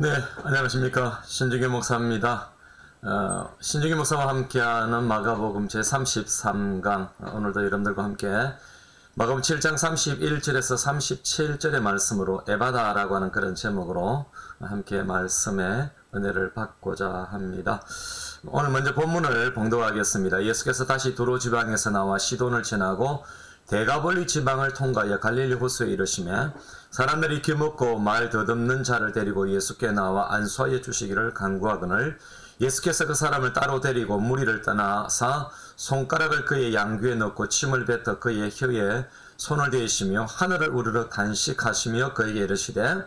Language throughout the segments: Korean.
네, 안녕하십니까. 신중기 목사입니다. 신중기 목사와 함께하는 마가복음 제33강, 오늘도 여러분들과 함께 마가복음 7장 31절에서 37절의 말씀으로 에바다라고 하는 그런 제목으로 함께 말씀의 은혜를 받고자 합니다. 오늘 먼저 본문을 봉독하겠습니다. 예수께서 다시 두로 지방에서 나와 시돈을 지나고 데가볼리 지방을 통과하여 갈릴리 호수에 이르시며 사람들이 기묻고 말 더듬는 자를 데리고 예수께 나와 안수하여 주시기를 간구하거늘 예수께서 그 사람을 따로 데리고 무리를 떠나사 손가락을 그의 양귀에 넣고 침을 뱉어 그의 혀에 손을 대시며 하늘을 우르르 단식하시며 그에게 이르시되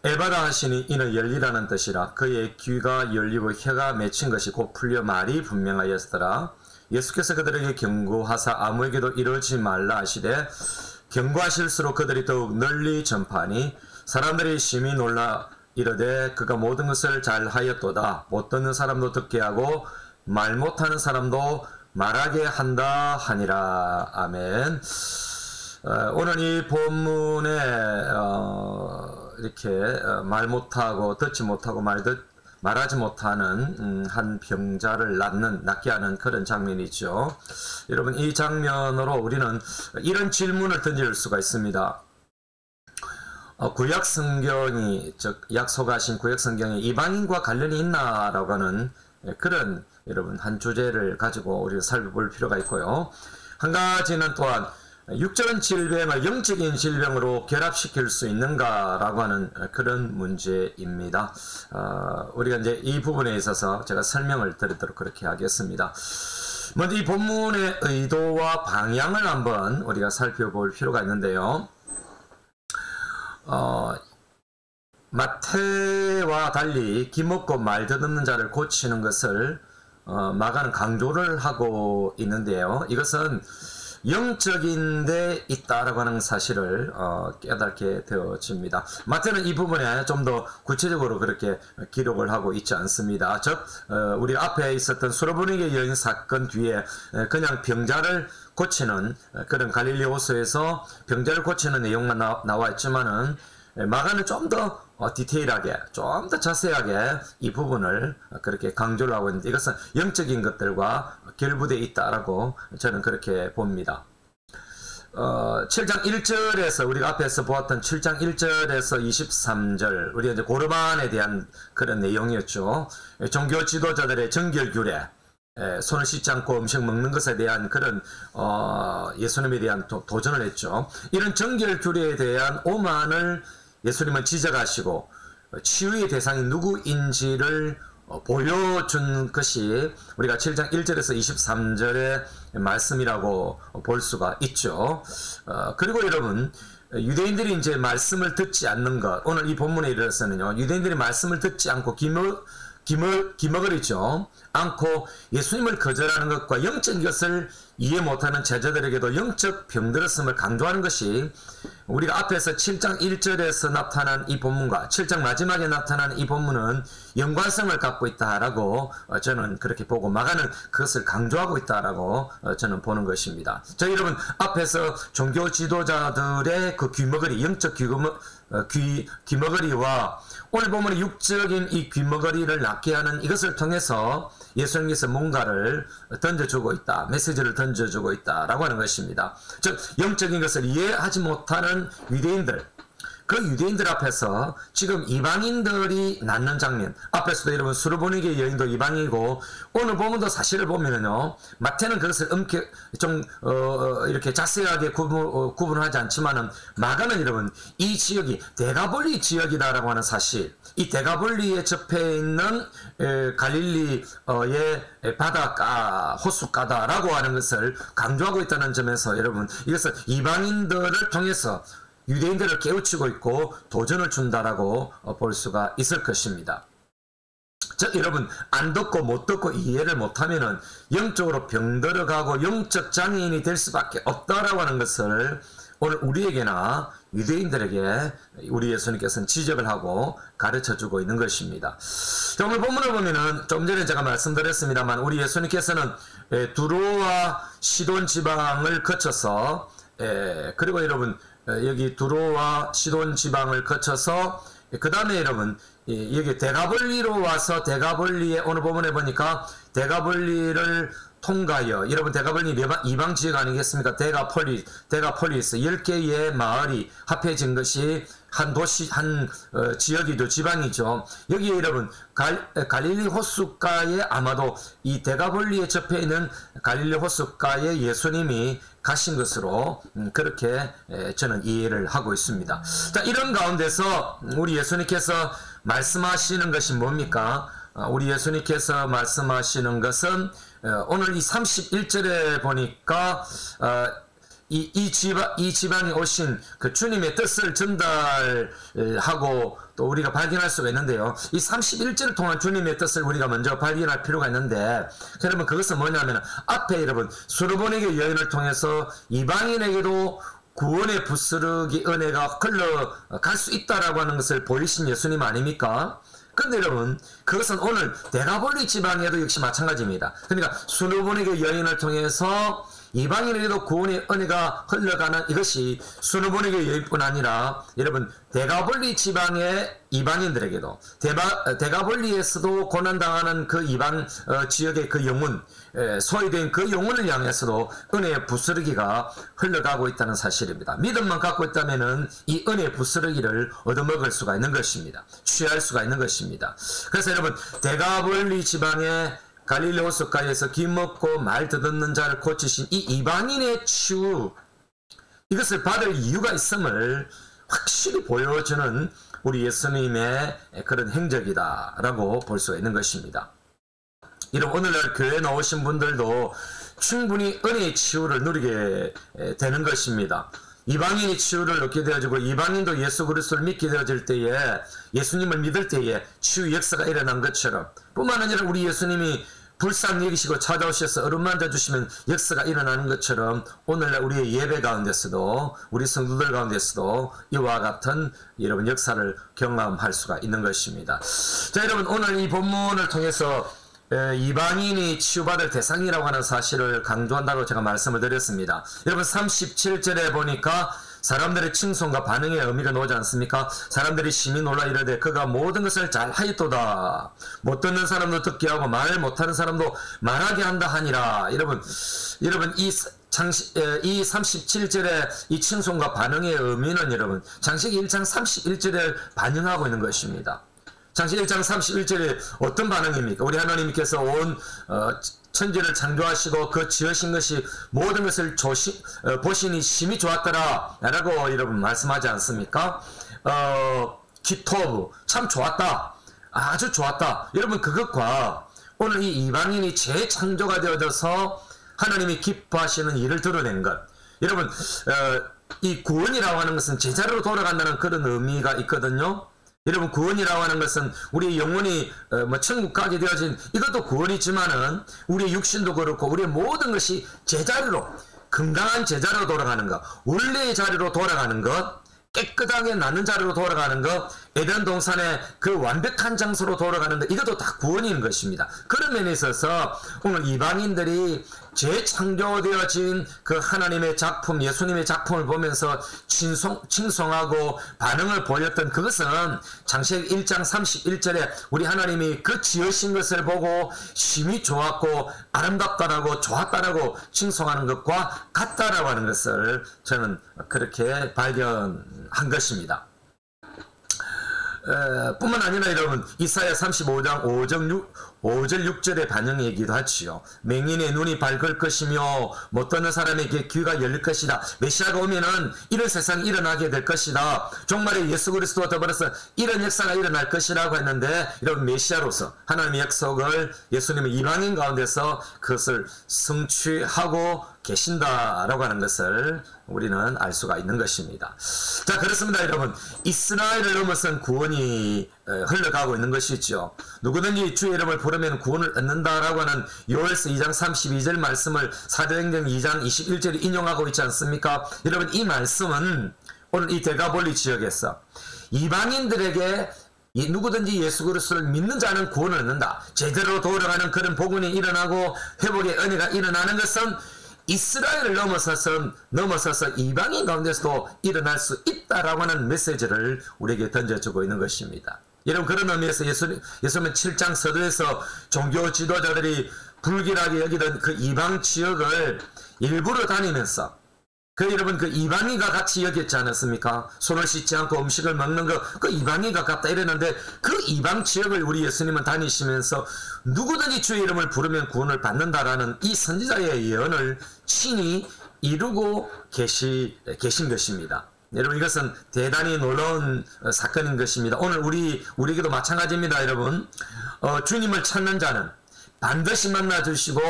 에바다 하시니 이는 열리라는 뜻이라. 그의 귀가 열리고 혀가 맺힌 것이 곧 풀려 말이 분명하였더라. 예수께서 그들에게 경고하사 아무에게도 이러지 말라 하시되 경고하실수록 그들이 더욱 널리 전파하니 사람들이 심히 놀라 이르되 그가 모든 것을 잘하였도다. 못 듣는 사람도 듣게 하고 말 못하는 사람도 말하게 한다 하니라. 아멘. 오늘 이 본문에 이렇게 말 못하고 듣지 못하고 말하지 못하는 한 병자를 낫게 하는 그런 장면이죠. 여러분, 이 장면으로 우리는 이런 질문을 던질 수가 있습니다. 구약 성경이, 즉 약속하신 구약 성경에 이방인과 관련이 있나라고 하는 그런 여러분 한 주제를 가지고 우리가 살펴볼 필요가 있고요. 한 가지는 또한 육적인 질병을 영적인 질병으로 결합시킬 수 있는가라고 하는 그런 문제입니다. 우리가 이제 이 부분에 있어서 제가 설명을 드리도록 그렇게 하겠습니다. 먼저 이 본문의 의도와 방향을 한번 우리가 살펴볼 필요가 있는데요. 마태와 달리 기먹고 말 더듬는 자를 고치는 것을 마가는 강조를 하고 있는데요. 이것은 영적인 데 있다라고 하는 사실을 깨닫게 되어집니다. 마태는 이 부분에 좀 더 구체적으로 그렇게 기록을 하고 있지 않습니다. 즉 우리 앞에 있었던 수로보니게 여인 사건 뒤에 그냥 병자를 고치는 그런 갈릴리 호수에서 병자를 고치는 내용만 나와 있지만은 마가는 좀 더 디테일하게, 좀 더 자세하게 이 부분을 그렇게 강조를 하고 있는데 이것은 영적인 것들과 결부되어 있다라고 저는 그렇게 봅니다. 7장 1절에서 우리가 앞에서 보았던 7장 1절에서 23절 우리가 이제 고르반에 대한 그런 내용이었죠. 종교 지도자들의 정결규례, 손을 씻지 않고 음식 먹는 것에 대한 그런 예수님에 대한 도전을 했죠. 이런 정결규례에 대한 오만을 예수님은 지적하시고 치유의 대상이 누구인지를 보여준 것이 우리가 7장 1절에서 23절의 말씀이라고 볼 수가 있죠. 그리고 여러분, 유대인들이 이제 말씀을 듣지 않는 것, 오늘 이 본문에 이르러서는요, 유대인들이 말씀을 듣지 않고 기머거리죠 않고 예수님을 거절하는 것과 영적인 것을 이해 못하는 제자들에게도 영적 병들었음을 강조하는 것이 우리가 앞에서 7장 1절에서 나타난 이 본문과 7장 마지막에 나타난 이 본문은 연관성을 갖고 있다라고 저는 그렇게 보고 마가는 그것을 강조하고 있다라고 저는 보는 것입니다. 자, 여러분, 앞에서 종교 지도자들의 그 귀머거리, 영적 귀머거리와 오늘 보면 육적인 이 귀머거리를 낫게 하는 이것을 통해서 예수님께서 뭔가를 던져주고 있다, 메시지를 던져주고 있다라고 하는 것입니다. 즉 영적인 것을 이해하지 못하는 유대인들, 그 유대인들 앞에서 지금 이방인들이 낳는 장면, 앞에서도 여러분 수르보니게 여인도 이방이고 오늘 본문도 사실을 보면은요, 마태는 그것을 좀 이렇게 자세하게 구분하지 않지만은 마가는 여러분 이 지역이 데가볼리 지역이다라고 하는 사실, 이 데가볼리에 접해 있는 갈릴리의 바닷가, 호숫가다라고 하는 것을 강조하고 있다는 점에서 여러분 이것은 이방인들을 통해서 유대인들을 깨우치고 있고 도전을 준다라고 볼 수가 있을 것입니다. 즉 여러분, 안 듣고 못 듣고 이해를 못하면은 영적으로 병들어가고 영적 장애인이 될 수밖에 없다라고 하는 것을 오늘 우리에게나 유대인들에게 우리 예수님께서는 지적을 하고 가르쳐주고 있는 것입니다. 자, 오늘 본문을 보면은 좀 전에 제가 말씀드렸습니다만 우리 예수님께서는 두로와 시돈 지방을 거쳐서 그리고 여러분 여기 두로와 시돈 지방을 거쳐서 그 다음에 여러분 여기 대가볼리로 와서 대가볼리에 오늘 본문에 보니까 대가볼리를 통과하여, 여러분 대가볼리 이방 지역 아니겠습니까? 대가폴리스 10개의 마을이 합해진 것이 한 도시, 한 지역이죠. 지방이죠. 여기에 여러분 갈릴리 호숫가에 아마도 이 대가볼리에 접해 있는 갈릴리 호숫가에 예수님이 가신 것으로 그렇게 저는 이해를 하고 있습니다. 자, 이런 가운데서 우리 예수님께서 말씀하시는 것이 뭡니까? 우리 예수님께서 말씀하시는 것은 오늘 이 31절에 보니까 이 지방에 오신 그 주님의 뜻을 전달하고 또 우리가 발견할 수가 있는데요. 이 31절을 통한 주님의 뜻을 우리가 먼저 발견할 필요가 있는데, 여러분 그것은 뭐냐면 앞에 여러분 수르보니게 여인을 통해서 이방인에게도 구원의 부스러기 은혜가 흘러갈 수 있다라고 하는 것을 보이신 예수님 아닙니까? 근데 여러분 그것은 오늘 대가볼리 지방에도 역시 마찬가지입니다. 그러니까 수르보니게 여인을 통해서 이방인에게도 구원의 은혜가 흘러가는 이것이 수르보니게 여인뿐 아니라 여러분 대가볼리 지방의 이방인들에게도 대가볼리에서도 고난당하는 그 이방 지역의 그 영혼, 소외된 그 영혼을 향해서도 은혜의 부스러기가 흘러가고 있다는 사실입니다. 믿음만 갖고 있다면은 이 은혜의 부스러기를 얻어먹을 수가 있는 것입니다. 취할 수가 있는 것입니다. 그래서 여러분 대가볼리 지방의 갈릴리 호숫가에서 귀먹고 말 듣는 자를 고치신 이 이방인의 치유, 이것을 받을 이유가 있음을 확실히 보여주는 우리 예수님의 그런 행적이다라고 볼 수가 있는 것입니다. 이런 오늘날 교회에 나오신 분들도 충분히 은혜의 치유를 누리게 되는 것입니다. 이방인이 치유를 얻게 되어지고 이방인도 예수 그리스도를 믿게 되어질 때에, 예수님을 믿을 때에 치유 역사가 일어난 것처럼, 뿐만 아니라 우리 예수님이 불쌍히 여기시고 찾아오셔서 얼음 만져주시면 역사가 일어나는 것처럼 오늘날 우리의 예배 가운데서도, 우리 성도들 가운데서도 이와 같은 여러분 역사를 경험할 수가 있는 것입니다. 자, 여러분 오늘 이 본문을 통해서 이방인이 치유받을 대상이라고 하는 사실을 강조한다고 제가 말씀을 드렸습니다. 여러분 37절에 보니까 사람들의 칭송과 반응의 의미가 나오지 않습니까? 사람들이 심히 놀라 이르되 그가 모든 것을 잘 하였도다. 못 듣는 사람도 듣게 하고 말 못하는 사람도 말하게 한다 하니라. 여러분 이 37절의 이 칭송과 반응의 의미는 여러분 창세기 1장 31절에 반영하고 있는 것입니다. 창세기 1장 31절에 어떤 반응입니까? 우리 하나님께서 온 천지를 창조하시고 그 지으신 것이 모든 것을 보시니 심히 좋았더라 라고 여러분 말씀하지 않습니까? 기토브 참 좋았다, 아주 좋았다. 여러분 그것과 오늘 이 이방인이 재창조가 되어져서 하나님이 기뻐하시는 일을 드러낸 것, 여러분 이 구원이라고 하는 것은 제자리로 돌아간다는 그런 의미가 있거든요. 여러분 구원이라고 하는 것은 우리의 영혼이 천국 가게 되어진 이것도 구원이지만은 우리의 육신도 그렇고 우리의 모든 것이 제자리로, 건강한 제자리로 돌아가는 것, 원래의 자리로 돌아가는 것, 깨끗하게 낫는 자리로 돌아가는 것, 에덴 동산의 그 완벽한 장소로 돌아가는 것, 이것도 다 구원인 것입니다. 그런 면에 있어서 오늘 이방인들이 재창조되어진 그 하나님의 작품, 예수님의 작품을 보면서 칭송하고 반응을 보였던 그것은 창세기 1장 31절에 우리 하나님이 그 지으신 것을 보고 심히 좋았고 아름답다라고 좋았다라고 칭송하는 것과 같다라고 하는 것을 저는 그렇게 발견한 것입니다. 뿐만 아니라 여러분 이사야 35장 5절 6절의 반영이기도 하지요. 맹인의 눈이 밝을 것이며 못 듣는 사람에게 귀가 열릴 것이다. 메시아가 오면은 이런 세상이 일어나게 될 것이다. 종말에 예수 그리스도와 더불어서 이런 역사가 일어날 것이라고 했는데, 이런 메시아로서 하나님의 약속을 예수님의 이방인 가운데서 그것을 성취하고 계신다라고 하는 것을 우리는 알 수가 있는 것입니다. 자, 그렇습니다. 여러분 이스라엘을 넘어선 구원이 흘러가고 있는 것이죠. 누구든지 주의 이름을 부르면 구원을 얻는다라고 하는 요엘서 2장 32절 말씀을 사도행전 2장 21절에 인용하고 있지 않습니까? 여러분 이 말씀은 오늘 이 대가볼리 지역에서 이방인들에게 누구든지 예수 그리스도를 믿는 자는 구원을 얻는다, 제대로 돌아가는 그런 복음이 일어나고 회복의 은혜가 일어나는 것은 이스라엘을 넘어서서 이방인 가운데서도 일어날 수 있다라고 하는 메시지를 우리에게 던져주고 있는 것입니다. 여러분, 그런 의미에서 예수님은 7장 서두에서 종교 지도자들이 불길하게 여기던 그 이방 지역을 일부러 다니면서 여러분, 그 이방인과 같이 여겼지 않았습니까? 손을 씻지 않고 음식을 먹는 거, 그 이방인과 같다 이랬는데, 그 이방 지역을 우리 예수님은 다니시면서 누구든지 주의 이름을 부르면 구원을 받는다라는 이 선지자의 예언을 친히 이루고 계신 것입니다. 여러분, 이것은 대단히 놀라운 사건인 것입니다. 오늘 우리에게도 마찬가지입니다, 여러분. 주님을 찾는 자는 반드시 만나주시고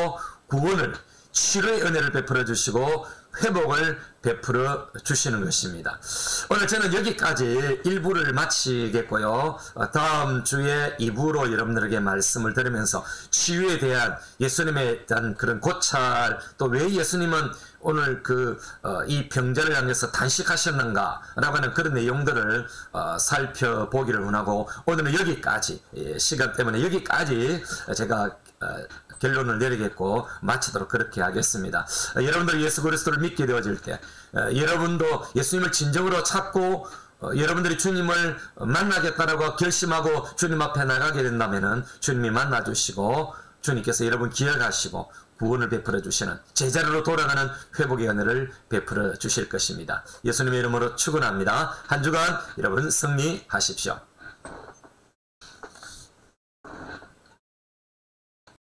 구원을, 치료의 은혜를 베풀어 주시고 회복을 베풀어 주시는 것입니다. 오늘 저는 여기까지 1부를 마치겠고요. 다음 주에 2부로 여러분들에게 말씀을 드리면서 치유에 대한 예수님에 대한 그런 고찰, 또 왜 예수님은 오늘 이 병자를 향해서 단식하셨는가 라고 하는 그런 내용들을 살펴보기를 원하고, 오늘은 여기까지, 시간 때문에 여기까지 제가 결론을 내리겠고 마치도록 그렇게 하겠습니다. 여러분들 예수 그리스도를 믿게 되어질 때, 여러분도 예수님을 진정으로 찾고 여러분들이 주님을 만나겠다라고 결심하고 주님 앞에 나가게 된다면은 주님이 만나주시고 주님께서 여러분 기억하시고 구원을 베풀어 주시는 제자리로 돌아가는 회복의 은혜를 베풀어 주실 것입니다. 예수님의 이름으로 축원합니다. 한 주간 여러분 승리하십시오.